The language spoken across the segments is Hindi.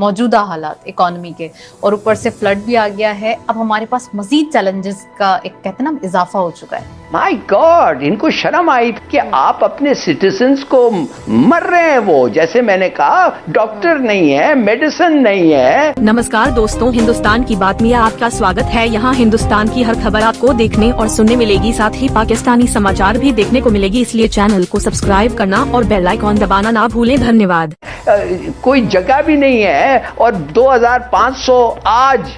मौजूदा हालात इकोनॉमी के, और ऊपर से फ्लड भी आ गया है, अब हमारे पास मजीद चैलेंजेस का एक कहते हैं ना इजाफा हो चुका है। माय गॉड, इनको शर्म आई कि आप अपने सिटीजन्स को मर रहे हैं। वो जैसे मैंने कहा, डॉक्टर नहीं है, मेडिसिन नहीं है। नमस्कार दोस्तों, हिंदुस्तान की बात में आपका स्वागत है। यहाँ हिंदुस्तान की हर खबर आपको देखने और सुनने मिलेगी, साथ ही पाकिस्तानी समाचार भी देखने को मिलेगी, इसलिए चैनल को सब्सक्राइब करना और बेल आइकॉन दबाना ना भूलें। धन्यवाद। कोई जगह भी नहीं है और 2500 आज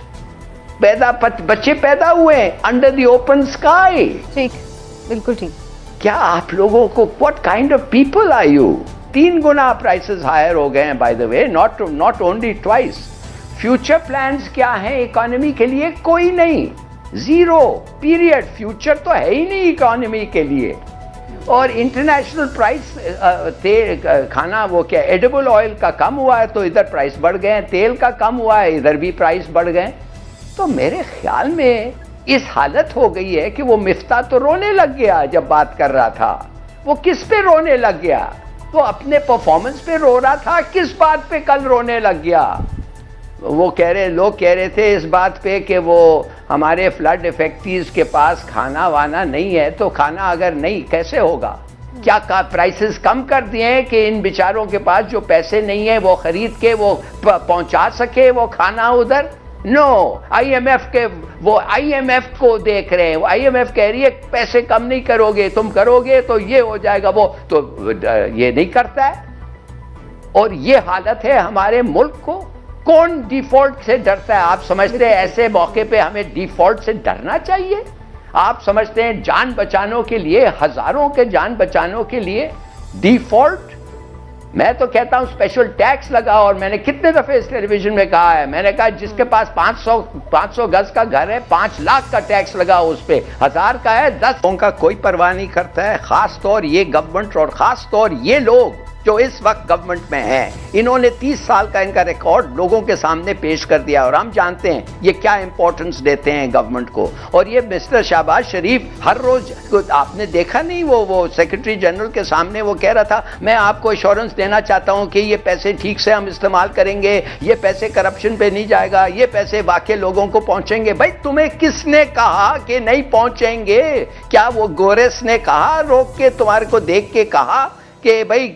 बच्चे पैदा हुए अंडर द ओपन स्काई। ठीक, बिल्कुल ठीक। क्या आप लोगों को, what kind of people are you? 3 गुना प्राइसेस हायर हो गए हैं, by the way, not only twice. Future plans क्या हैं इकोनॉमी के लिए? कोई नहीं, जीरो, पीरियड। फ्यूचर तो है ही नहीं इकोनॉमी के लिए। और इंटरनेशनल प्राइस खाना वो क्या एडिबल ऑयल का कम हुआ है तो इधर प्राइस बढ़ गए हैं, तेल का कम हुआ है इधर भी प्राइस बढ़ गए। तो मेरे ख्याल में इस हालत हो गई है कि वो मिफ्ता तो रोने लग गया जब बात कर रहा था। वो किस पे रोने लग गया? वो अपने परफॉर्मेंस पे रो रहा था, किस बात पे कल रोने लग गया? वो लोग कह रहे थे इस बात पे कि वो हमारे फ्लड इफेक्टीज के पास खाना वाना नहीं है, तो खाना अगर नहीं कैसे होगा? क्या प्राइसेस कम कर दिए हैं कि इन बेचारों के पास जो पैसे नहीं है वो खरीद के वो पहुंचा सके वो खाना उधर? नो, आईएमएफ को देख रहे हैं। वो आईएमएफ कह रही है पैसे कम नहीं करोगे, तुम करोगे तो ये हो जाएगा, वो तो ये नहीं करता है। और ये हालत है हमारे मुल्क को। कौन डिफॉल्ट से डरता है? आप समझते हैं ऐसे मौके पे हमें डिफॉल्ट से डरना चाहिए? आप समझते हैं जान बचाने के लिए, हजारों के जान बचाने के लिए डिफॉल्ट? मैं तो कहता हूं स्पेशल टैक्स लगाओ। और मैंने कितने दफे इस टेलीविजन में कहा है, मैंने कहा जिसके पास 500 गज का घर है 5 लाख का टैक्स लगाओ उस पे। 1000 का है 10 का कोई परवाह नहीं करता है। खास तौर ये गवर्नमेंट और खास तौर ये लोग जो इस वक्त गवर्नमेंट में हैं, इन्होंने 30 साल का इनका रिकॉर्ड लोगों के सामने पेश कर दिया और हम जानते हैं ये क्या इंपॉर्टेंस देते हैं गवर्नमेंट को। और ये मिस्टर शहबाज शरीफ हर रोज, आपने देखा नहीं वो सेक्रेटरी जनरल के सामने वो कह रहा था मैं आपको एश्योरेंस देना चाहता हूं कि ये पैसे ठीक से हम इस्तेमाल करेंगे, ये पैसे करप्शन पे नहीं जाएगा, ये पैसे वाकई लोगों को पहुंचेंगे। भाई तुम्हें किसने कहा कि नहीं पहुंचेंगे? क्या वो गोरेस ने कहा रोक के, तुम्हारे को देख के कहा कि भाई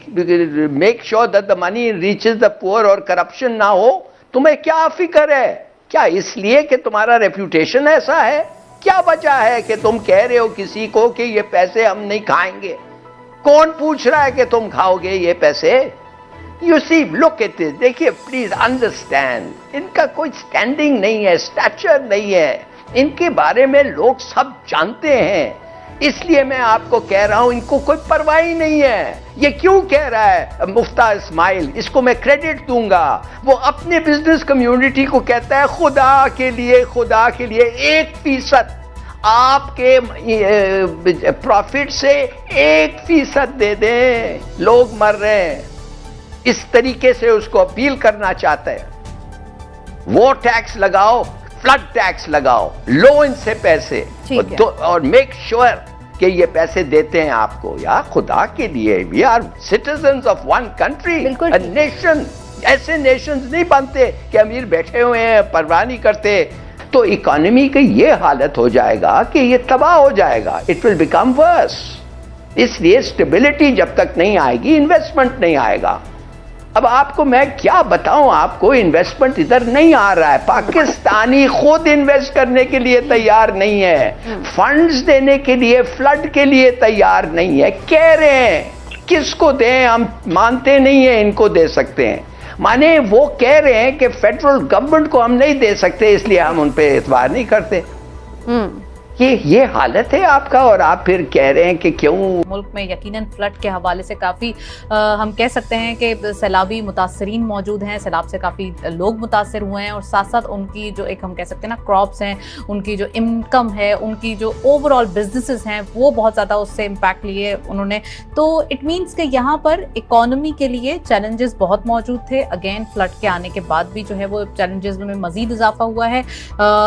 make sure that the money reaches the poor और करप्शन ना हो? तुम्हें क्या फिक्र है? क्या इसलिए कि तुम्हारा रेप्यूटेशन ऐसा है? क्या वजह है कि तुम कह रहे हो किसी को कि ये पैसे हम नहीं खाएंगे? कौन पूछ रहा है कि तुम खाओगे ये पैसे? You see, look at this, देखिए प्लीज अंडरस्टैंड, इनका कोई स्टैंडिंग नहीं है, स्टैचर नहीं है। इनके बारे में लोग सब जानते हैं, इसलिए मैं आपको कह रहा हूं इनको कोई परवाह ही नहीं है। ये क्यों कह रहा है मुफ्ता इस्माइल? इसको मैं क्रेडिट दूंगा। वो अपने बिजनेस कम्युनिटी को कहता है खुदा के लिए 1% आपके प्रॉफिट से 1% दे दें, लोग मर रहे हैं। इस तरीके से उसको अपील करना चाहता है। वो टैक्स लगाओ, फ्लड टैक्स लगाओ, लो इनसे पैसे और मेक श्योर कि ये पैसे देते हैं आपको। यार खुदा के लिए, we are citizens of one country, a nation. ऐसे नेशंस नहीं बनते कि अमीर बैठे हुए हैं परवाह नहीं करते। तो इकोनॉमी की ये हालत हो जाएगा कि ये तबाह हो जाएगा, इट विल बिकम वर्स। इसलिए स्टेबिलिटी जब तक नहीं आएगी, इन्वेस्टमेंट नहीं आएगा। अब आपको मैं क्या बताऊं, आपको इन्वेस्टमेंट इधर नहीं आ रहा है। पाकिस्तानी खुद इन्वेस्ट करने के लिए तैयार नहीं है, फंड्स देने के लिए, फ्लड के लिए तैयार नहीं है। कह रहे हैं किसको दें, हम मानते नहीं है इनको दे सकते हैं। माने वो कह रहे हैं कि फेडरल गवर्नमेंट को हम नहीं दे सकते, इसलिए हम उन पे एतबार नहीं करते। ये हालत है आपका, और आप फिर कह रहे हैं कि क्यों। मुल्क में यकीनन फ्लड के हवाले से काफ़ी हम कह सकते हैं कि सैलाबी मुतासरीन मौजूद हैं, सैलाब से काफ़ी लोग मुतासर हुए हैं, और साथ साथ उनकी जो एक हम कह सकते हैं ना क्रॉप्स हैं, उनकी जो इनकम है, उनकी जो ओवरऑल बिजनेसेस हैं, वो बहुत ज़्यादा उससे इम्पैक्ट लिए उन्होंने। तो इट मीन्स कि यहाँ पर इकॉनमी के लिए चैलेंजेस बहुत मौजूद थे। अगेन फ्लड के आने के बाद भी जो है वो चैलेंजेस में मज़ीद इजाफा हुआ है।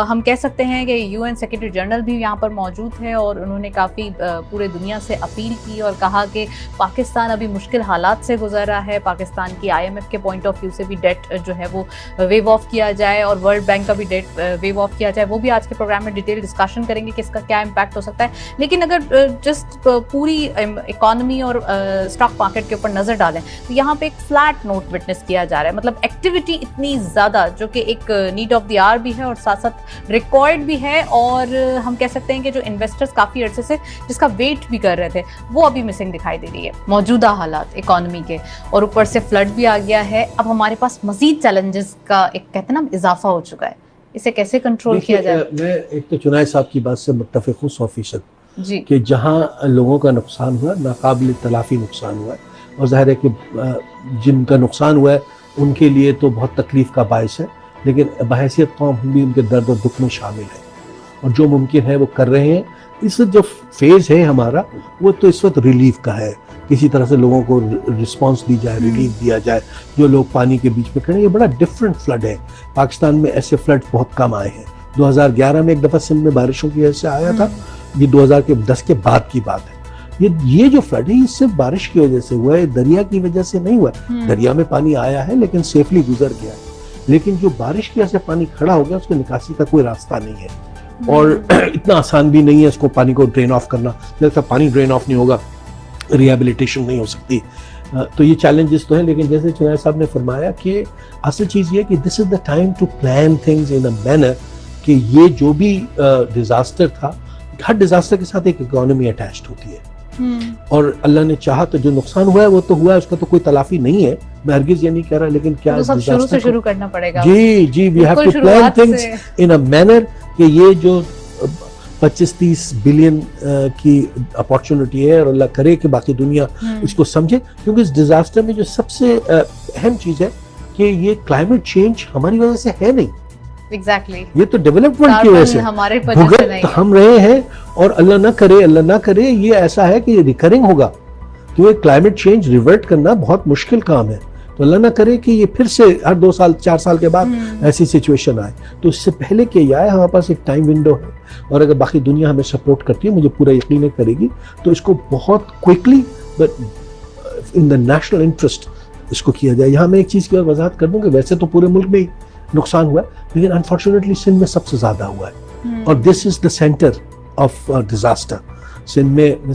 हम कह सकते हैं कि UN सेक्रेटरी जनरल भी यहाँ पर मौजूद है और उन्होंने काफ़ी पूरे दुनिया से अपील की और कहा कि पाकिस्तान अभी मुश्किल हालात से गुजर रहा है, पाकिस्तान की IMF के पॉइंट ऑफ व्यू से भी डेट जो है वो वेव ऑफ किया जाए और वर्ल्ड बैंक का भी डेट वेव ऑफ किया जाए। वो भी आज के प्रोग्राम में डिटेल डिस्कशन करेंगे कि इसका क्या इम्पैक्ट हो सकता है। लेकिन अगर जस्ट पूरी इकोनॉमी और स्टॉक मार्केट के ऊपर नज़र डालें तो यहाँ पे एक फ्लैट नोट विटनेस किया जा रहा है, मतलब एक्टिविटी इतनी ज़्यादा जो कि एक नीड ऑफ द आवर भी है और साथ साथ रिकॉर्ड भी है, और हम कह सकते हैं कि जो इन्वेस्टर्स काफ़ी अर्से से जिसका वेट भी कर रहे थे वो अभी मिसिंग दिखाई दे रही है। मौजूदा हालात इकोनॉमी के और ऊपर से फ्लड भी आ गया है, अब हमारे पास मजीद चैलेंजेस का एक कहते हैं ना इजाफा हो चुका है, इसे कैसे कंट्रोल किया जाए? मैं एक तो चुनाव साहब की बात से मुत्तफिक हूँ 100% जी कि जहाँ लोगों का नुकसान हुआ, नाकाबिल तलाफी नुकसान हुआ है, और जाहिर है कि जिनका नुकसान हुआ है उनके लिए तो बहुत तकलीफ का बायस है, लेकिन बहैसियत कौम हम भी उनके दर्द और दुख में शामिल हैं और जो मुमकिन है वो कर रहे हैं। इस जो फेज़ है हमारा वो तो इस वक्त रिलीफ का है, किसी तरह से लोगों को रिस्पांस दी जाए, रिलीफ दिया जाए। जो लोग पानी के बीच में खड़े हैं, ये बड़ा डिफरेंट फ्लड है। पाकिस्तान में ऐसे फ्लड बहुत कम आए हैं। 2011 में एक दफ़ा सिंध में बारिशों की वजह से आया था, ये 2010 के बाद की बात है। ये जो फ्लड है ये सिर्फ बारिश की वजह से हुआ है, दरिया की वजह से नहीं हुआ। दरिया में पानी आया है लेकिन सेफली गुजर गया है, लेकिन जो बारिश की वजह से पानी खड़ा हो गया उसके निकासी का कोई रास्ता नहीं है और इतना आसान भी नहीं है इसको पानी को ड्रेन ऑफ करना। जब तक पानी ड्रेन ऑफ नहीं होगा रिहेबिलिटेशन नहीं हो सकती। तो ये चैलेंजेस तो हैं, लेकिन जैसे चुनाव साहब ने फरमाया कि असल चीज़ ये कि this is the time to plan things in a manner कि ये जो भी डिज़ास्टर था, हर डिज़ास्टर के साथ एक इकोनॉमी अटैच्ड होती है और अल्लाह ने चाहा तो जो नुकसान हुआ है वो तो हुआ है, उसका तो कोई तलाफी नहीं है। मैं हरगिज़ ये नहीं कह रहा, लेकिन क्या तो सब शुरू से शुरू करना पड़ेगा। जी we have to plan things in a manner कि ये जो 25-30 बिलियन की अपॉर्चुनिटी है और अल्लाह करे कि बाकी दुनिया इसको समझे, क्योंकि इस डिजास्टर में जो सबसे अहम चीज़ है कि ये क्लाइमेट चेंज हमारी वजह से है नहीं। Exactly. ये तो डेवलपमेंट की वजह से हमारे हम रहे हैं और अल्लाह ना करे ये ऐसा है कि रिकरिंग होगा, तो ये क्लाइमेट चेंज रिवर्ट करना बहुत मुश्किल काम है। तो अल्लाह ना करे कि ये फिर से हर 2 साल 4 साल के बाद ऐसी सिचुएशन आए। तो इससे पहले कि ये आए हमारे पास एक टाइम विंडो है, और अगर बाकी दुनिया हमें सपोर्ट करती है, मुझे पूरा यकीन करेगी, तो इसको बहुत quickly but in the national interest इसको किया जाए। यहाँ मैं एक चीज़ की और वजाहत कर दूँ कि वैसे तो पूरे मुल्क में ही नुकसान हुआ है, लेकिन अनफॉर्चुनेटली सिंध में सबसे ज़्यादा हुआ है और this is the centre of disaster. Sindh में